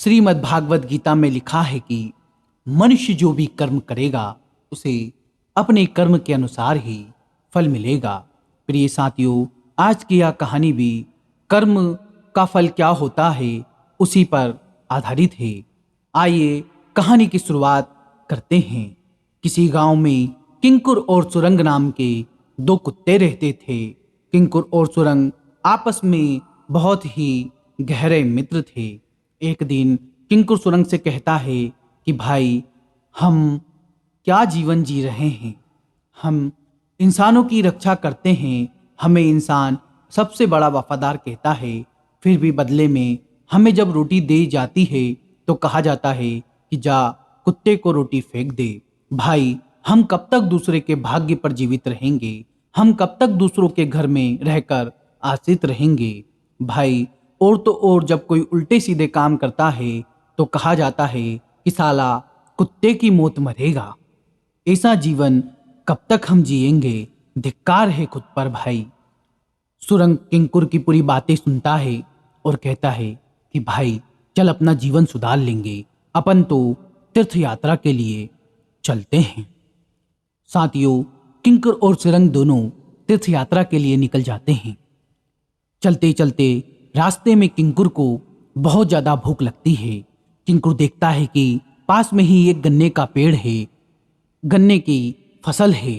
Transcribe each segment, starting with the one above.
श्रीमद् भागवत गीता में लिखा है कि मनुष्य जो भी कर्म करेगा उसे अपने कर्म के अनुसार ही फल मिलेगा। प्रिय साथियों, आज की यह कहानी भी कर्म का फल क्या होता है उसी पर आधारित है। आइए कहानी की शुरुआत करते हैं। किसी गांव में किंकुर और सुरंग नाम के दो कुत्ते रहते थे। किंकुर और सुरंग आपस में बहुत ही गहरे मित्र थे। एक दिन किंकुर सुरंग से कहता है कि भाई, हम क्या जीवन जी रहे हैं। हम इंसानों की रक्षा करते हैं, हमें इंसान सबसे बड़ा वफादार कहता है, फिर भी बदले में हमें जब रोटी दी जाती है तो कहा जाता है कि जा कुत्ते को रोटी फेंक दे। भाई, हम कब तक दूसरे के भाग्य पर जीवित रहेंगे? हम कब तक दूसरों के घर में रहकर आश्रित रहेंगे? भाई, और तो और जब कोई उल्टे सीधे काम करता है तो कहा जाता है कि साला कुत्ते की मौत मरेगा। ऐसा जीवन कब तक हम जिएंगे? धिक्कार है खुद पर भाई। सुरंग किंकुर की पूरी बातें सुनता है और कहता है कि भाई, चल अपना जीवन सुधार लेंगे, अपन तो तीर्थ यात्रा के लिए चलते हैं। साथियों, किंकुर और सुरंग दोनों तीर्थ यात्रा के लिए निकल जाते हैं। चलते चलते रास्ते में किंकुर को बहुत ज्यादा भूख लगती है। किंकुर देखता है कि पास में ही एक गन्ने का पेड़ है, गन्ने की फसल है।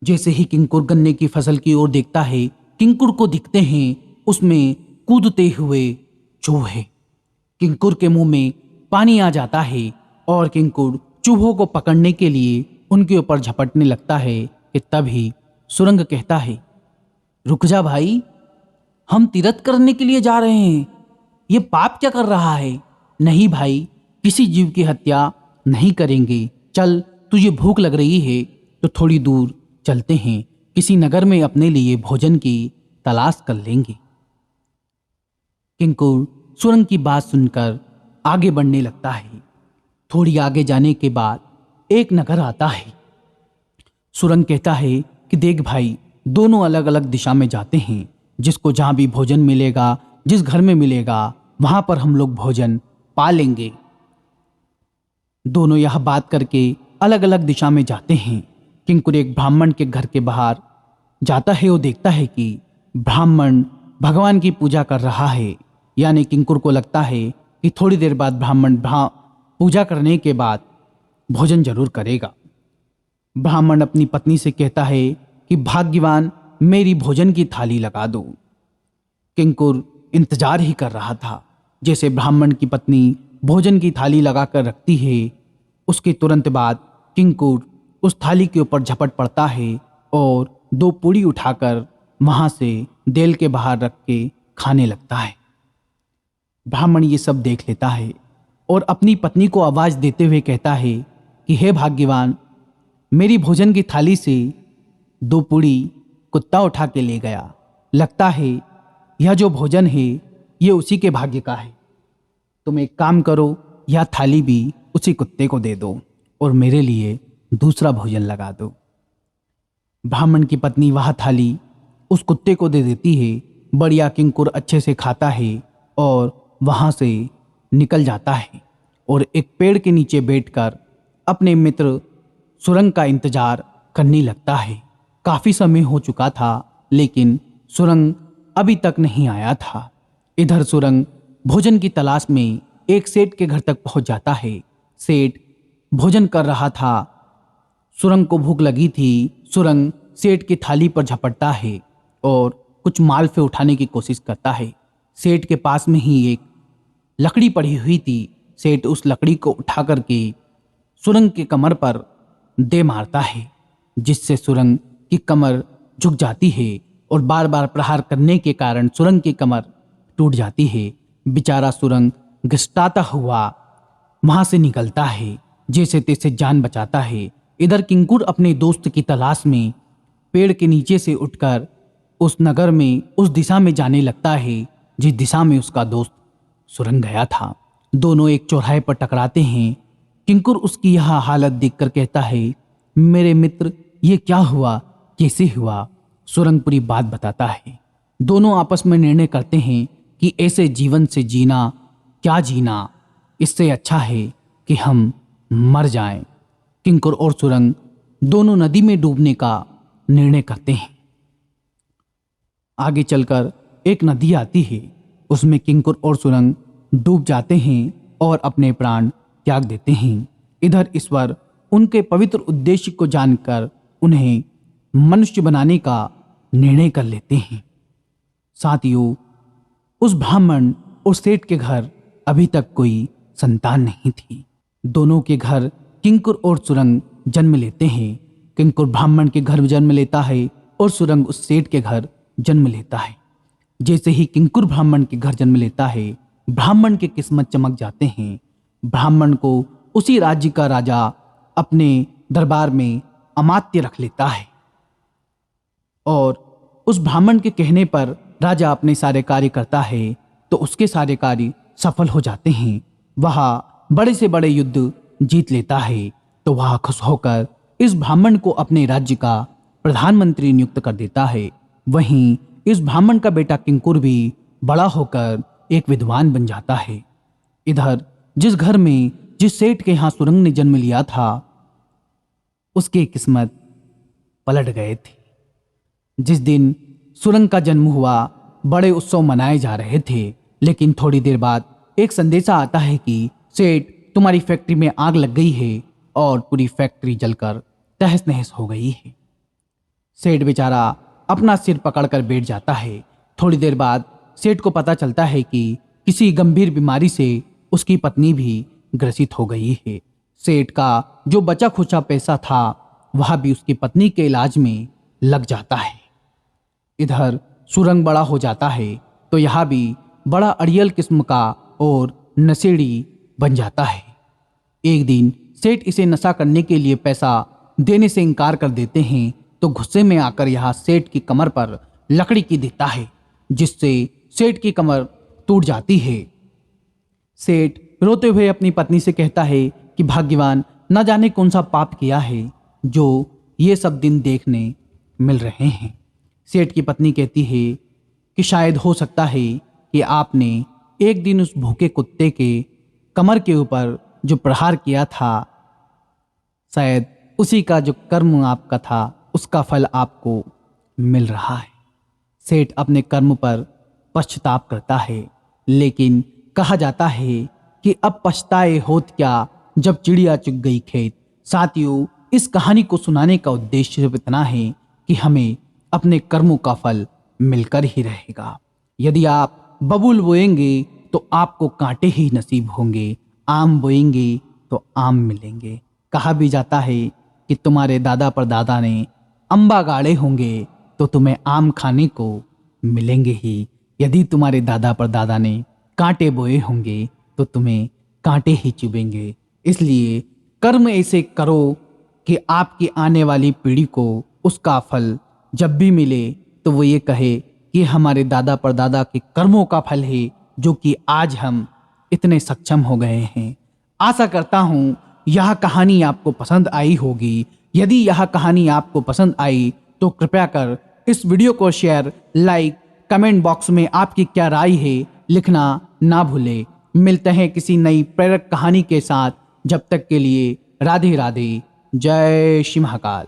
जैसे ही किंकुर गन्ने की फसल की ओर देखता है, किंकुर को दिखते हैं उसमें कूदते हुए चूहे। किंकुर के मुंह में पानी आ जाता है और किंकुर चूहों को पकड़ने के लिए उनके ऊपर झपटने लगता है कि तभी सुरंग कहता है, रुक जा भाई, हम तीर्थ करने के लिए जा रहे हैं, ये पाप क्या कर रहा है? नहीं भाई, किसी जीव की हत्या नहीं करेंगे। चल, तुझे भूख लग रही है तो थोड़ी दूर चलते हैं, किसी नगर में अपने लिए भोजन की तलाश कर लेंगे। किंकुर सुरंग की बात सुनकर आगे बढ़ने लगता है। थोड़ी आगे जाने के बाद एक नगर आता है। सुरंग कहता है कि देख भाई, दोनों अलग अलग दिशा में जाते हैं। जिसको जहां भी भोजन मिलेगा, जिस घर में मिलेगा, वहां पर हम लोग भोजन पा लेंगे। दोनों यह बात करके अलग अलग दिशा में जाते हैं। किंकुर एक ब्राह्मण के घर के बाहर जाता है और देखता है कि ब्राह्मण भगवान की पूजा कर रहा है। यानी किंकुर को लगता है कि थोड़ी देर बाद ब्राह्मण पूजा करने के बाद भोजन जरूर करेगा। ब्राह्मण अपनी पत्नी से कहता है कि भाग्यवान, मेरी भोजन की थाली लगा दो। किंकुर इंतजार ही कर रहा था। जैसे ब्राह्मण की पत्नी भोजन की थाली लगाकर रखती है, उसके तुरंत बाद किंकुर उस थाली के ऊपर झपट पड़ता है और दो पूड़ी उठाकर वहां से देल के बाहर रख के खाने लगता है। ब्राह्मण ये सब देख लेता है और अपनी पत्नी को आवाज देते हुए कहता है कि हे भाग्यवान, मेरी भोजन की थाली से दो पूड़ी कुत्ता उठा के ले गया। लगता है यह जो भोजन है ये उसी के भाग्य का है। तुम एक काम करो, यह थाली भी उसी कुत्ते को दे दो और मेरे लिए दूसरा भोजन लगा दो। ब्राह्मण की पत्नी वह थाली उस कुत्ते को दे देती है। बढ़िया किंकुर अच्छे से खाता है और वहां से निकल जाता है और एक पेड़ के नीचे बैठकर अपने मित्र सुरंग का इंतजार करने लगता है। काफी समय हो चुका था लेकिन सुरंग अभी तक नहीं आया था। इधर सुरंग भोजन की तलाश में एक सेठ के घर तक पहुंच जाता है। सेठ भोजन कर रहा था। सुरंग को भूख लगी थी। सुरंग सेठ की थाली पर झपटता है और कुछ मालफे उठाने की कोशिश करता है। सेठ के पास में ही एक लकड़ी पड़ी हुई थी। सेठ उस लकड़ी को उठा करके सुरंग की कमर पर दे मारता है, जिससे सुरंग की कमर झुक जाती है और बार बार प्रहार करने के कारण सुरंग की कमर टूट जाती है। बेचारा सुरंग घिसटाता हुआ वहां से निकलता है, जैसे तैसे जान बचाता है। इधर किंकुर अपने दोस्त की तलाश में पेड़ के नीचे से उठकर उस नगर में उस दिशा में जाने लगता है जिस दिशा में उसका दोस्त सुरंग गया था। दोनों एक चौराहे पर टकराते हैं। किंकुर उसकी यह हालत देखकर कहता है, मेरे मित्र, ये क्या हुआ, कैसे हुआ? सुरंग पूरी बात बताता है। दोनों आपस में निर्णय करते हैं कि ऐसे जीवन से जीना क्या जीना, इससे अच्छा है कि हम मर जाएं। किंकुर और सुरंग दोनों नदी में डूबने का निर्णय करते हैं। आगे चलकर एक नदी आती है, उसमें किंकुर और सुरंग डूब जाते हैं और अपने प्राण त्याग देते हैं। इधर ईश्वर उनके पवित्र उद्देश्य को जानकर उन्हें मनुष्य बनाने का निर्णय कर लेते हैं। साथियों, उस ब्राह्मण और सेठ के घर अभी तक कोई संतान नहीं थी। दोनों के घर किंकुर और सुरंग जन्म लेते हैं। किंकुर ब्राह्मण के घर जन्म लेता है और सुरंग उस सेठ के घर जन्म लेता है। जैसे ही किंकुर ब्राह्मण के घर जन्म लेता है, ब्राह्मण की किस्मत चमक जाते हैं। ब्राह्मण को उसी राज्य का राजा अपने दरबार में अमात्य रख लेता है और उस ब्राह्मण के कहने पर राजा अपने सारे कार्य करता है तो उसके सारे कार्य सफल हो जाते हैं। वह बड़े से बड़े युद्ध जीत लेता है तो वह खुश होकर इस ब्राह्मण को अपने राज्य का प्रधानमंत्री नियुक्त कर देता है। वहीं इस ब्राह्मण का बेटा किंकुर भी बड़ा होकर एक विद्वान बन जाता है। इधर जिस घर में जिस सेठ के यहाँ सुरंग ने जन्म लिया था, उसकी किस्मत पलट गए थे। जिस दिन सुरंग का जन्म हुआ, बड़े उत्सव मनाए जा रहे थे, लेकिन थोड़ी देर बाद एक संदेशा आता है कि सेठ, तुम्हारी फैक्ट्री में आग लग गई है और पूरी फैक्ट्री जलकर तहस नहस हो गई है। सेठ बेचारा अपना सिर पकड़कर बैठ जाता है। थोड़ी देर बाद सेठ को पता चलता है कि किसी गंभीर बीमारी से उसकी पत्नी भी ग्रसित हो गई है। सेठ का जो बचा खुचा पैसा था वह भी उसकी पत्नी के इलाज में लग जाता है। इधर सुरंग बड़ा हो जाता है तो यह भी बड़ा अड़ियल किस्म का और नशेड़ी बन जाता है। एक दिन सेठ इसे नशा करने के लिए पैसा देने से इनकार कर देते हैं तो गुस्से में आकर यह सेठ की कमर पर लकड़ी की देता है, जिससे सेठ की कमर टूट जाती है। सेठ रोते हुए अपनी पत्नी से कहता है कि भाग्यवान, न जाने कौन सा पाप किया है जो ये सब दिन देखने मिल रहे हैं। सेठ की पत्नी कहती है कि शायद हो सकता है कि आपने एक दिन उस भूखे कुत्ते के कमर के ऊपर जो प्रहार किया था, शायद उसी का जो कर्म आपका था उसका फल आपको मिल रहा है। सेठ अपने कर्म पर पश्चाताप करता है, लेकिन कहा जाता है कि अब पछताए होत क्या जब चिड़िया चुग गई खेत। साथियों, इस कहानी को सुनाने का उद्देश्य सिर्फ इतना है कि हमें अपने कर्मों का फल मिलकर ही रहेगा। यदि आप बबूल बोएंगे तो आपको कांटे ही नसीब होंगे, आम बोएंगे तो आम मिलेंगे। कहा भी जाता है कि तुम्हारे दादा परदादा ने अम्बा गाड़े होंगे तो तुम्हें आम खाने को मिलेंगे ही। यदि तुम्हारे दादा परदादा ने कांटे बोए होंगे तो तुम्हें कांटे ही चुभेंगे। इसलिए कर्म ऐसे करो कि आपकी आने वाली पीढ़ी को उसका फल जब भी मिले तो वो ये कहे कि हमारे दादा परदादा के कर्मों का फल है जो कि आज हम इतने सक्षम हो गए हैं। आशा करता हूँ यह कहानी आपको पसंद आई होगी। यदि यह कहानी आपको पसंद आई तो कृपया कर इस वीडियो को शेयर, लाइक, कमेंट बॉक्स में आपकी क्या राय है लिखना ना भूले। मिलते हैं किसी नई प्रेरक कहानी के साथ। जब तक के लिए राधे राधे, जय श्री महाकाल।